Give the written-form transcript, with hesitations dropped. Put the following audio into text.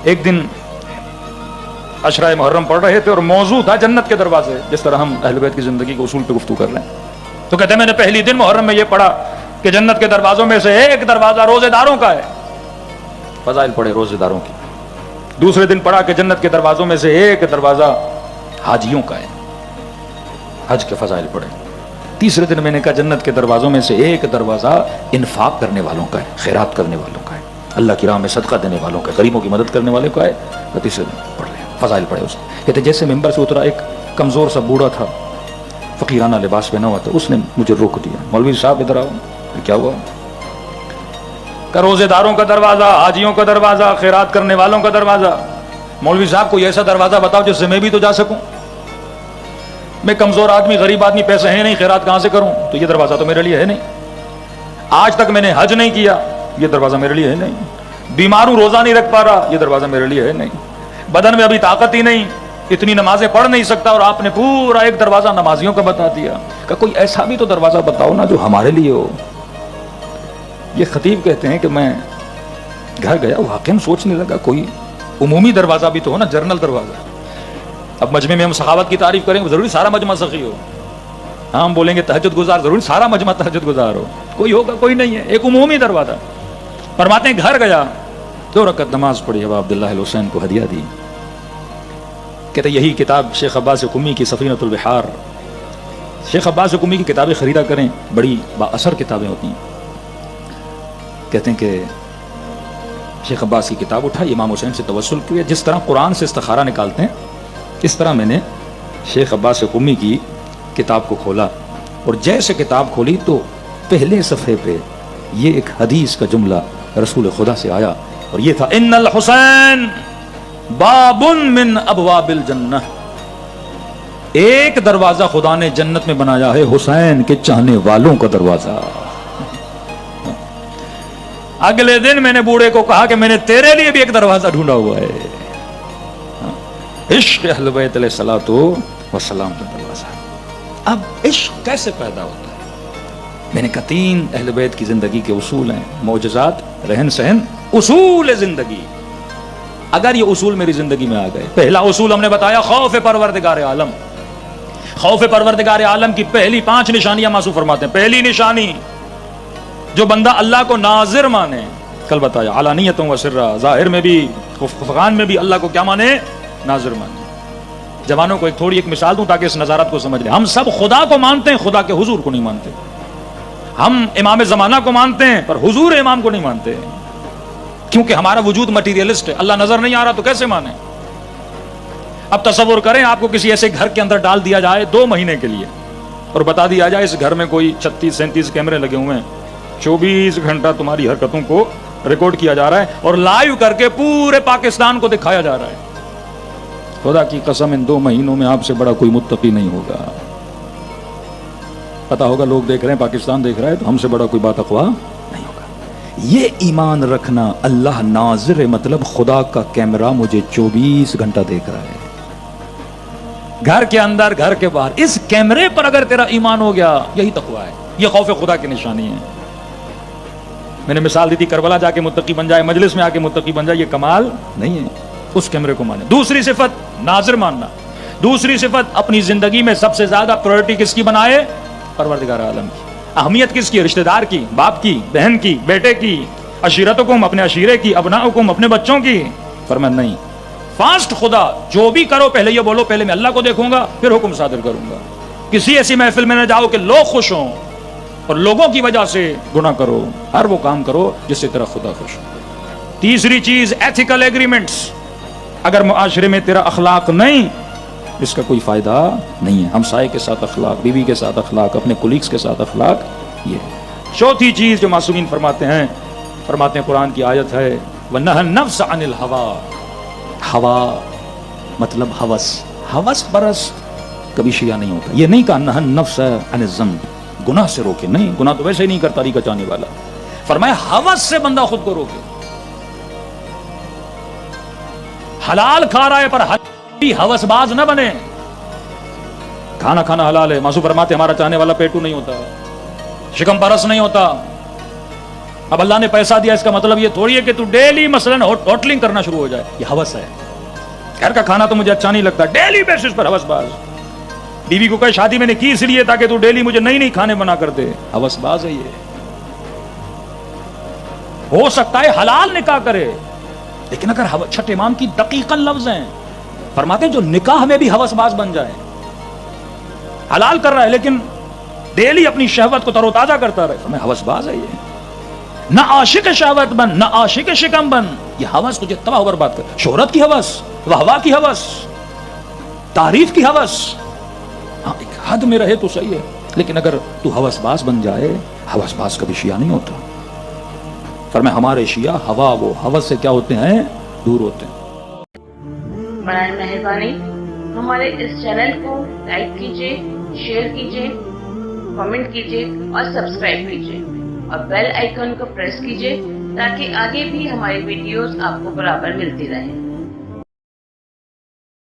ایک دن عشرہ محرم پڑھ رہے تھے اور موضوع تھا جنت کے دروازے، جس طرح ہم اہل بیت کی زندگی کے اصول پہ گفتگو کر رہے ہیں، تو کہتے ہیں میں نے پہلی دن محرم میں یہ پڑھا کہ جنت کے دروازوں میں سے ایک دروازہ روزے داروں کا ہے، فضائل پڑھے روزے داروں کی۔ دوسرے دن پڑھا کہ جنت کے دروازوں میں سے ایک دروازہ حاجیوں کا ہے، حج کے فضائل پڑھے۔ تیسرے دن میں نے کہا جنت کے دروازوں میں سے ایک دروازہ انفاق کرنے والوں کا ہے، خیرات کرنے والوں کا ہے، اللہ کی راہ میں صدقہ دینے والوں کا ہے، غریبوں کی مدد کرنے والے کا ہے۔ تو تیسرے دن پڑھ لے فضائل پڑھے اس نے۔ کہتے جیسے ممبر سے اترا ایک کمزور سا بوڑھا تھا، فقیرانہ لباس پہنا ہوا تھا، اس نے مجھے روک دیا، مولوی صاحب ادھر آؤ۔ کیا ہوا؟ کہ روزے داروں کا دروازہ، حاجیوں کا دروازہ، خیرات کرنے والوں کا دروازہ۔ مولوی صاحب کوئی ایسا دروازہ بتاؤ جس سے میں بھی تو جا سکوں، میں کمزور آدمی، غریب آدمی، پیسے ہیں نہیں، خیرات کہاں سے کروں؟ تو یہ دروازہ تو میرے لیے ہے نہیں، آج تک میں نے حج نہیں کیا، یہ دروازہ میرے لیے ہے نہیں، بیمار ہوں روزہ نہیں رکھ پا رہا، یہ دروازہ میرے لیے ہے نہیں، بدن میں ابھی طاقت ہی نہیں، اتنی نمازیں پڑھ نہیں سکتا، اور آپ نے پورا ایک دروازہ نمازیوں کا بتا دیا۔ کہ کوئی ایسا بھی تو دروازہ بتاؤ نا جو ہمارے لیے ہو۔ یہ خطیب کہتے ہیں کہ میں گھر گیا، واقعی سوچنے لگا کوئی عمومی دروازہ بھی تو ہو نا، جرنل دروازہ۔ اب مجمع میں ہم سخاوت کی تعریف کریں، ضروری سارا مجمع سخی ہو؟ ہاں ہم بولیں گے تہجد گزار، ضروری سارا مجمع تہجد گزار ہو؟ کوئی ہوگا؟ کوئی نہیں ہے، ایک عمومی دروازہ۔ فرماتے ہیں گھر گیا، 2 رکعت نماز پڑھی، اب عبداللہ الحسین کو ہدیہ دی۔ کہتے یہی کتاب شیخ عباس قمی کی سفینۃ البحار، شیخ عباس قمی کی کتابیں خریدا کریں، بڑی با اثر کتابیں ہوتی ہیں۔ کہتے ہیں کہ شیخ عباس کی کتاب اٹھا، امام حسین سے توسل کیا، جس طرح قرآن سے استخارہ نکالتے ہیں اس طرح میں نے شیخ عباس قمی کی کتاب کو کھولا، اور جیسے کتاب کھولی تو پہلے صفحے پہ یہ ایک حدیث کا جملہ رسول خدا سے آیا، اور یہ تھا ان الحسین باب من ابواب الجنہ، ایک دروازہ خدا نے جنت میں بنایا ہے، حسین کے چاہنے والوں کا دروازہ۔ اگلے دن میں نے بوڑھے کو کہا کہ میں نے تیرے لیے بھی ایک دروازہ ڈھونڈا ہوا ہے، عشق اہل بیت علیہ الصلوۃ والسلام کا دروازہ۔ اب عشق کیسے پیدا ہوتا ہے؟ میں نے کہا 3 اہل بیت کی زندگی کے اصول ہیں، معجزات، رہن سہن، اصول زندگی۔ اگر یہ اصول میری زندگی میں آ گئے، پہلا اصول ہم نے بتایا خوف پروردگار عالم۔ خوف پروردگار عالم کی پہلی 5 نشانیاں ماسو فرماتے ہیں۔ پہلی نشانی، جو بندہ اللہ کو ناظر مانے، کل بتایا علانیتوں و سرا، ظاہر میں بھی خفقان میں بھی اللہ کو کیا مانے؟ ناظر مانے۔ جوانوں کو ایک مثال دوں تاکہ اس نظارت کو سمجھ لیں۔ ہم سب خدا کو مانتے ہیں، خدا کے حضور کو نہیں مانتے۔ ہم امام زمانہ کو مانتے ہیں پر حضور امام کو نہیں مانتے، کیونکہ ہمارا وجود مٹیریلسٹ ہے، اللہ نظر نہیں آ رہا تو کیسے مانیں؟ اب تصور کریں آپ کو کسی ایسے گھر کے اندر ڈال دیا جائے 2 مہینے کے لیے، اور بتا دیا جائے اس گھر میں کوئی 36-37 کیمرے لگے ہوئے ہیں، 24 گھنٹہ تمہاری حرکتوں کو ریکارڈ کیا جا رہا ہے اور لائیو کر کے پورے پاکستان کو دکھایا جا رہا ہے۔ خدا کی قسم ان 2 مہینوں میں آپ سے بڑا کوئی متقی نہیں ہوگا۔ پتا ہوگا لوگ دیکھ رہے ہیں، پاکستان دیکھ رہا ہے، تو ہم سے بڑا کوئی بات اقوا نہیں ہوگا۔ یہ ایمان رکھنا، اللہ ناظر ہے، مطلب خدا کا کیمرہ مجھے 24 گھنٹہ دیکھ رہا ہے، گھر کے اندر، گھر کے باہر۔ اس کیمرے پر اگر تیرا ایمان ہو گیا، یہی تقویٰ ہے، یہ خوف خدا کی نشانی ہے۔ میں نے مثال دی تھی، کربلا جا کے متقی بن جائے، مجلس میں آ کے متقی بن جائے، یہ کمال نہیں ہے، اس کیمرے کو مانے۔ دوسری صفت ناظر ماننا۔ دوسری صفت اپنی زندگی میں سب سے زیادہ پرائرٹی کس کی بنائے؟ پروردگار عالم کی۔ اہمیت کس کی؟ رشتہ دار کی، باپ کی، بہن کی، بیٹے کی، عشیرتکم اپنے عشیرے کی، ابناؤکم اپنے بچوں کی۔ فرمایا نہیں، فاسٹ خدا، جو بھی کرو پہلے یہ بولو پہلے میں اللہ کو دیکھوں گا پھر حکم صادر کروں گا۔ کسی ایسی محفل میں نہ جاؤ کہ لوگ خوش ہوں اور لوگوں کی وجہ سے گناہ کرو، ہر وہ کام کرو جس سے تیرا خدا خوش ہو۔ تیسری چیز ایتھیکل ایگریمنٹس۔ اگر معاشرے میں تیرا اخلاق نہیں، اس کا کوئی فائدہ نہیں ہے۔ ہمسائے کے ساتھ اخلاق، بیوی کے ساتھ اخلاق، اپنے کولیگز کے ساتھ اخلاق، یہ چوتھی چیز جو معصومین فرماتے ہیں قرآن کی آیت ہے وَنَهَا النَّفْسَ عَنِ الْهَوَىٰ۔ ہوا مطلب ہوس، ہوس برس کبھی شیعہ نہیں ہوتا۔ یہ نہیں کہا نہا النفس عن الذنب، گناہ سے روکے، نہیں، گناہ تو ویسے ہی نہیں کرتا طریقہ چاہنے والا۔ فرمایا ہوس سے بندہ خود کو روکے۔ حلال کھا رہا ہے پر ہوس باز نہ بنے۔ کھانا کھانا حلال ہے، معصوم فرماتے ہمارا چاہنے والا پیٹو نہیں ہوتا، شکم پرس نہیں ہوتا، اب اللہ نے پیسہ دیا اس کا مطلب یہ تھوڑی ہے کہ تو ڈیلی مثلا ہوٹلنگ کرنا شروع ہو جائے. یہ ہوس ہے. گھر کا کھانا تو مجھے اچھا نہیں لگتا, ڈیلی بیسس پر ہوس باز. بیوی کو کہے شادی میں نے کی اس لیے تاکہ تو ڈیلی مجھے نئی نئی کھانے بنا کر دے. ہوس باز ہے یہ. ہو سکتا ہے حلال نکاح کرے, لیکن اگر چھٹے امام کی دقیقاً لفظ ہیں, فرماتے ہیں جو نکاح میں بھی ہوس باز بن جائے, حلال کر رہا ہے لیکن ڈیلی اپنی شہوت کو تر و تازہ کرتا رہے, میں ہوس باز ہے یہ. نہ عاشق شہوت بن, نہ عاشق شکم بن. یہ ہوس تجھے تباہ و برباد کر. شہرت کی ہوس, واہ کی ہوس, تعریف کی ہوس, ہاں ایک حد میں رہے تو صحیح ہے, لیکن اگر تو ہوس باز بن جائے, ہوس باز کبھی شیعہ نہیں ہوتا. فرمایا ہمارے شیعہ ہوا وہ ہوس سے کیا ہوتے ہیں, دور ہوتے ہیں. برائے مہربانی ہمارے اس چینل کو لائک کیجیے, شیئر کیجیے, کمنٹ کیجیے اور سبسکرائب کیجیے اور بیل آئیکن کو پریس کیجیے تاکہ آگے بھی ہماری ویڈیوز آپ کو برابر ملتی رہیں.